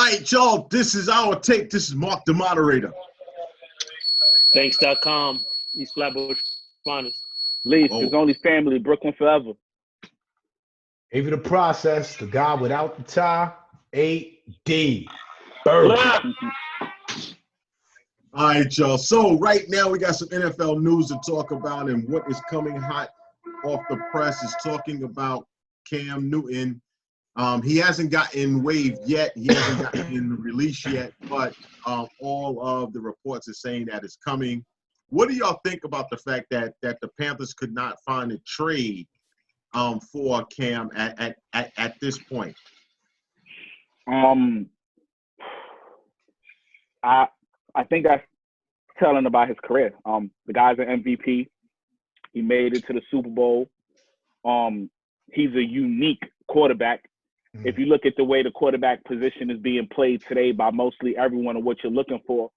All right, y'all, this is our take. This is Marc, the moderator. Thanks.com, East Flatbush Finest. Least, his only family, Brooklyn forever. Avery the process, the guy without the tie, AD. Bird. All right, y'all. So right now we got some NFL news to talk about, and what is coming hot off the press is talking about Cam Newton. He hasn't gotten waived yet. He hasn't gotten released yet, but all of the reports are saying that it's coming. What do y'all think about the fact that the Panthers could not find a trade for Cam at this point? I think that's telling about his career. The guy's an MVP. He made it to the Super Bowl. He's a unique quarterback. If you look at the way the quarterback position is being played today by mostly everyone and what you're looking for,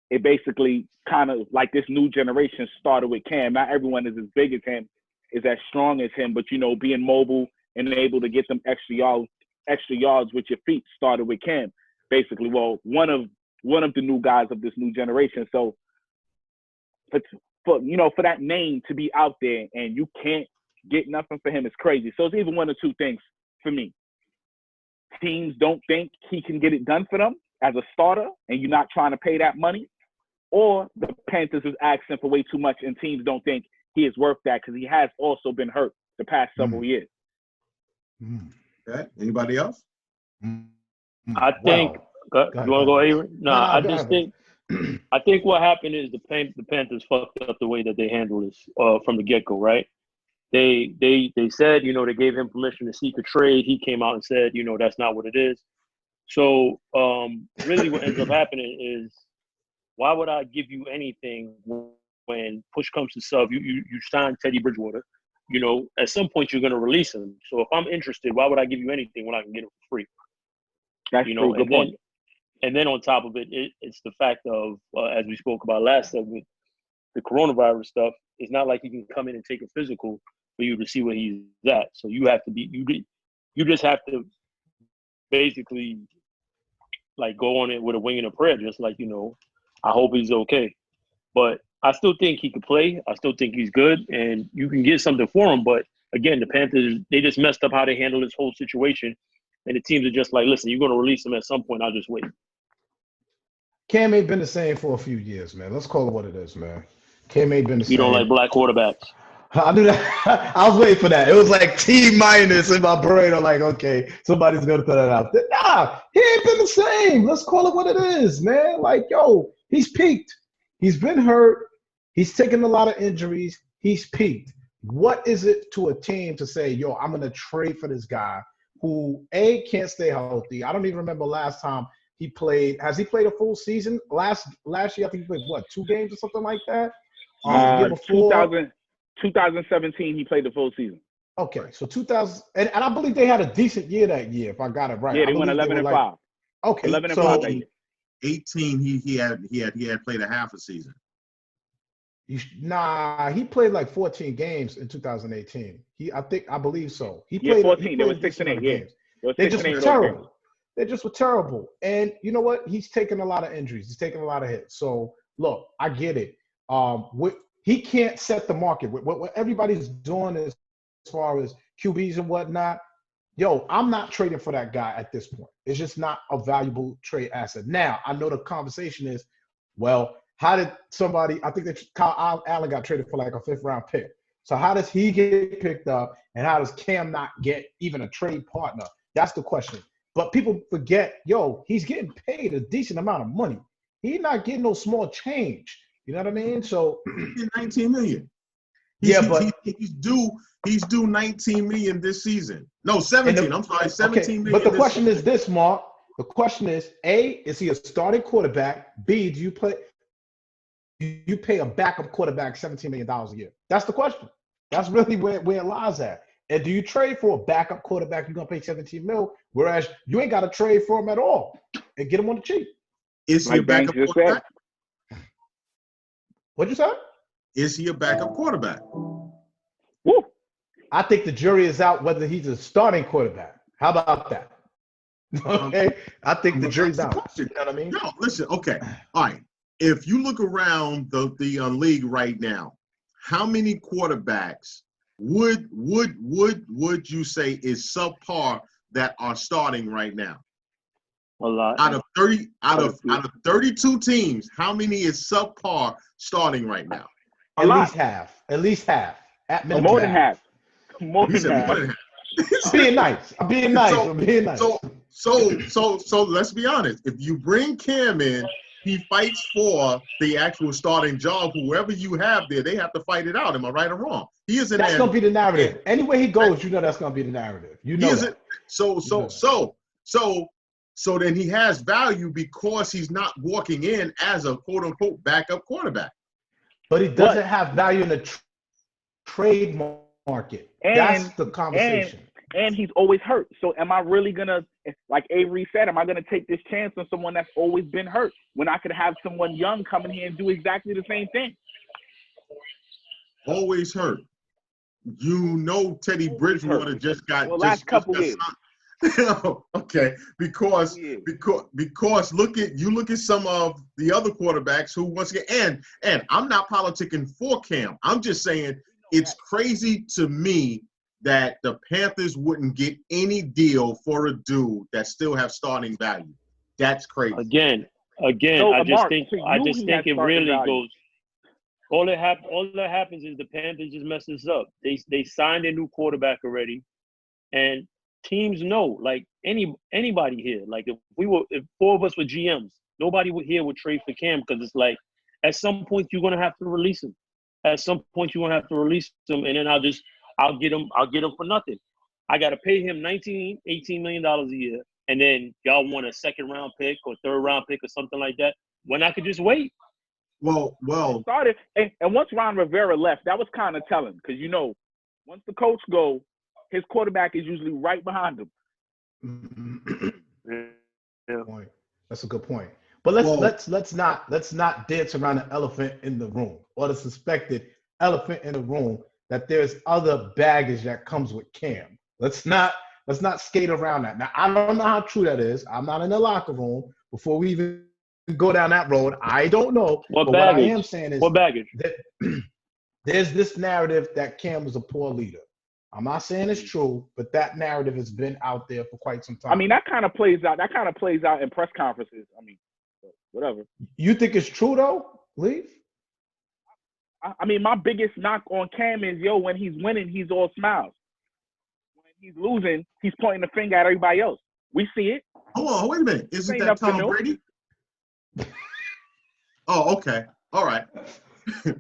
it basically kind of like this new generation started with Cam. Not everyone is as big as him, is as strong as him, but, you know, being mobile and able to get them extra yards with your feet started with Cam. Basically, well, one of the new guys of this new generation. So, for that name to be out there and you can't get nothing for him is crazy. So it's either one or two things for me. Teams don't think he can get it done for them as a starter, and you're not trying to pay that money, or the Panthers is asking for way too much, and teams don't think he is worth that because he has also been hurt the past several years. Okay. Anybody else? I think. You want to go, Avery? No, I just think. I think what happened is the Panthers fucked up the way that they handled this from the get-go, right? They said, they gave him permission to seek a trade. He came out and said, that's not what it is. So really what ends up happening is, why would I give you anything when push comes to shove? You signed Teddy Bridgewater. At some point you're going to release him. So if I'm interested, why would I give you anything when I can get it for free? That's true. Good point. And then on top of it, it's the fact of, as we spoke about last segment, the coronavirus stuff. It's not like you can come in and take a physical for you to see where he's at. So you have to you just have to basically like go on it with a wing and a prayer, just like, I hope he's okay. But I still think he could play. I still think he's good, and you can get something for him. But again, the Panthers, they just messed up how they handle this whole situation. And the teams are just like, listen, you're going to release him at some point. I'll just wait. Cam ain't been the same for a few years, man. Let's call it what it is, man. Cam ain't been the same. You don't like black quarterbacks. I knew that. I was waiting for that. It was like T minus in my brain. I'm like, okay, somebody's going to throw that out. Nah, he ain't been the same. Let's call it what it is, man. Like, yo, he's peaked. He's been hurt. He's taken a lot of injuries. He's peaked. What is it to a team to say, yo, I'm going to trade for this guy who, A, can't stay healthy? I don't even remember last time he played. Has he played a full season? Last year, I think he played, 2 games or something like that? The year before? 2017, he played the full season. Okay, so 2000, and I believe they had a decent year that year, if I got it right. Yeah, they won 11-5. Okay, 11-5 so that year. 18, he had played a half a season. He played like 14 games in 2018. I believe so. He played 14. They were 6-8. Yeah, they just were terrible. They just were terrible. And you know what? He's taken a lot of injuries. He's taken a lot of hits. So look, I get it. He can't set the market. What everybody's doing as far as QBs and whatnot, yo, I'm not trading for that guy at this point. It's just not a valuable trade asset. Now, I know the conversation is, well, how did somebody – I think that Kyle Allen got traded for like a 5th-round pick. So how does he get picked up, and how does Cam not get even a trade partner? That's the question. But people forget, yo, he's getting paid a decent amount of money. He's not getting no small change. You know what I mean? So $19 million. He's due $19 million this season. No, 17. I'm sorry, 17 million. But the question is this, Mark. The question is, A, is he a starting quarterback? B, do you pay a backup quarterback $17 million a year? That's the question. That's really where it lies at. And do you trade for a backup quarterback you're gonna pay $17 million, whereas you ain't got to trade for him at all and get him on the cheap? Is he a backup quarterback? What'd you say? Is he a backup quarterback? Woo. I think the jury is out whether he's a starting quarterback. How about that? Okay, I think the jury's that's the out. question. You know what I mean? No, listen. Okay, all right. If you look around the league right now, how many quarterbacks would you say is subpar that are starting right now? A lot. Out of 32 teams, how many is subpar starting right now? At least half. At least half. At minimum, More than half. More He than said more half. than half. I'm being nice. I'm being nice. So let's be honest. If you bring Cam in, he fights for the actual starting job. Whoever you have there, they have to fight it out. Am I right or wrong? He isn't. That's gonna be the narrative. Anywhere he goes, you know that's gonna be the narrative. You know that. So then he has value because he's not walking in as a quote unquote backup quarterback. But he doesn't have value in the trade market. That's the conversation. And he's always hurt. So am I really gonna, like Avery said, am I gonna take this chance on someone that's always been hurt when I could have someone young come in here and do exactly the same thing? Always hurt. You know, Teddy Bridgewater just got last couple years. Okay, because look at some of the other quarterbacks who once again, and I'm not politicking for Cam. I'm just saying it's crazy to me that the Panthers wouldn't get any deal for a dude that still have starting value. That's crazy. Again, So, I just Marc, think it really goes. All that happens is the Panthers just mess this up. They signed a new quarterback already, and teams know, like anybody here, like if four of us were GMs, nobody here would trade for Cam because it's like at some point you're gonna have to release him. At some point you're gonna have to release him, and then I'll get him for nothing. I gotta pay him $18 million a year, and then y'all want a second round pick or third round pick or something like that when I could just wait. Well. Started, and once Ron Rivera left, that was kind of telling because once the coach go, his quarterback is usually right behind him. Yeah. That's a good point. But let's not dance around the elephant in the room or the suspected elephant in the room that there's other baggage that comes with Cam. Let's not skate around that. Now I don't know how true that is. I'm not in the locker room. Before we even go down that road, I don't know. What I am saying is what baggage? That there's this narrative that Cam was a poor leader. I'm not saying it's true, but that narrative has been out there for quite some time. I mean, that kind of plays out. That kind of plays out in press conferences. I mean, whatever. You think it's true though, Leaf? I mean, my biggest knock on Cam is, when he's winning, he's all smiles. When he's losing, he's pointing the finger at everybody else. We see it. Hold on, wait a minute. Isn't that Tom Brady? Oh, okay. All right.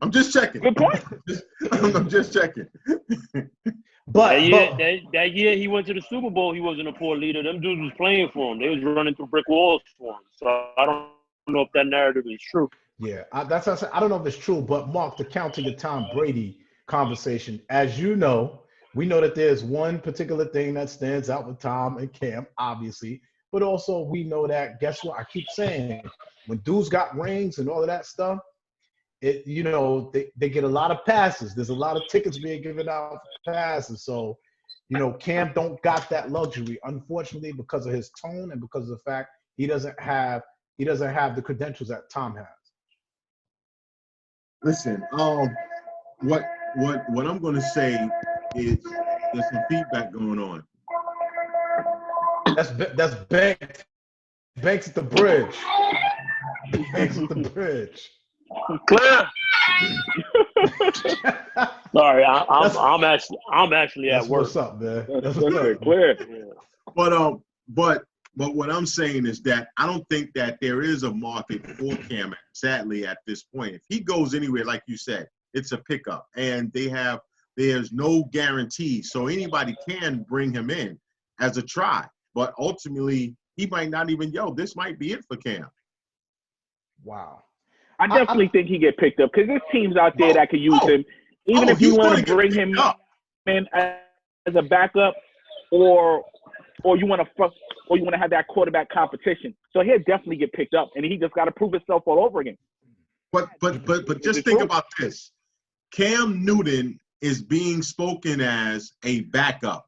I'm just checking. Good point. I'm just checking. But that year he went to the Super Bowl, he wasn't a poor leader. Them dudes was playing for him. They was running through brick walls for him. So I don't know if that narrative is true. Yeah, that's what I said. I don't know if it's true, but Marc, to counter your Tom Brady conversation, as you know, we know that there's one particular thing that stands out with Tom and Cam, obviously, but also we know that, guess what? I keep saying, when dudes got rings and all of that stuff, they get a lot of passes. There's a lot of tickets being given out for passes. So, Cam don't got that luxury, unfortunately, because of his tone and because of the fact he doesn't have the credentials that Tom has. Listen, what I'm going to say is there's some feedback going on. That's Banks at the bridge. Banks at the bridge. Clear. Sorry, I'm actually at work. What's up, man? That's clear. Yeah. But what I'm saying is that I don't think that there is a market for Cam, sadly, at this point. If he goes anywhere, like you said, it's a pickup, and there's no guarantee. So anybody can bring him in as a try, but ultimately he might not even. This might be it for Cam. Wow. I definitely think he get picked up because there's teams out there that could use him. Even if you want to bring him in as a backup, or you want to have that quarterback competition. So he'll definitely get picked up, and he just got to prove himself all over again. But just think about this: Cam Newton is being spoken as a backup.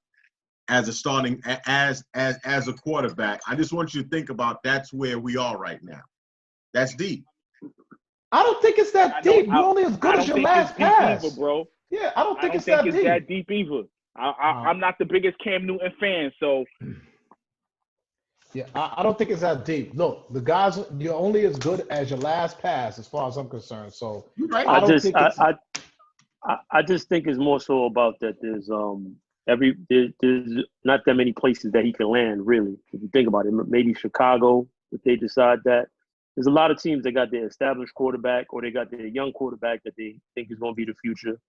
as a starting as a quarterback. I just want you to think about that's where we are right now. That's deep. I don't think it's that deep. You're only as good as your last pass, either, bro. Yeah, I don't think it's that deep either. I'm not the biggest Cam Newton fan, so. Yeah, I don't think it's that deep. Look, the guys, you're only as good as your last pass, as far as I'm concerned. So right. I just think it's more so about that. There's not that many places that he can land, really. If you think about it, maybe Chicago, if they decide that. There's a lot of teams that got their established quarterback or they got their young quarterback that they think is going to be the future.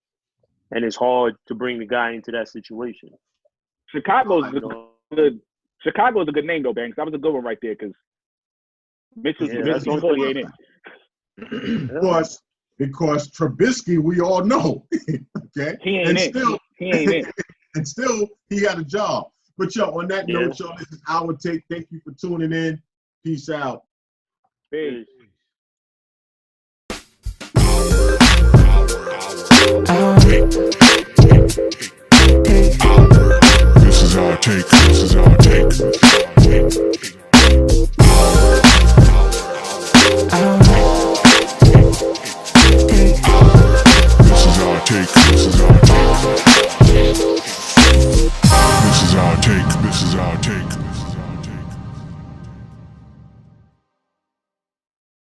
And it's hard to bring the guy into that situation. Chicago's a good name, though, Banks. That was a good one right there because Mitchell's ain't it. Because Trubisky, we all know. Okay? He ain't it. And still, he had a job. But, on that note, y'all, this is Our Take. Thank you for tuning in. Peace out. Peace. This is our take.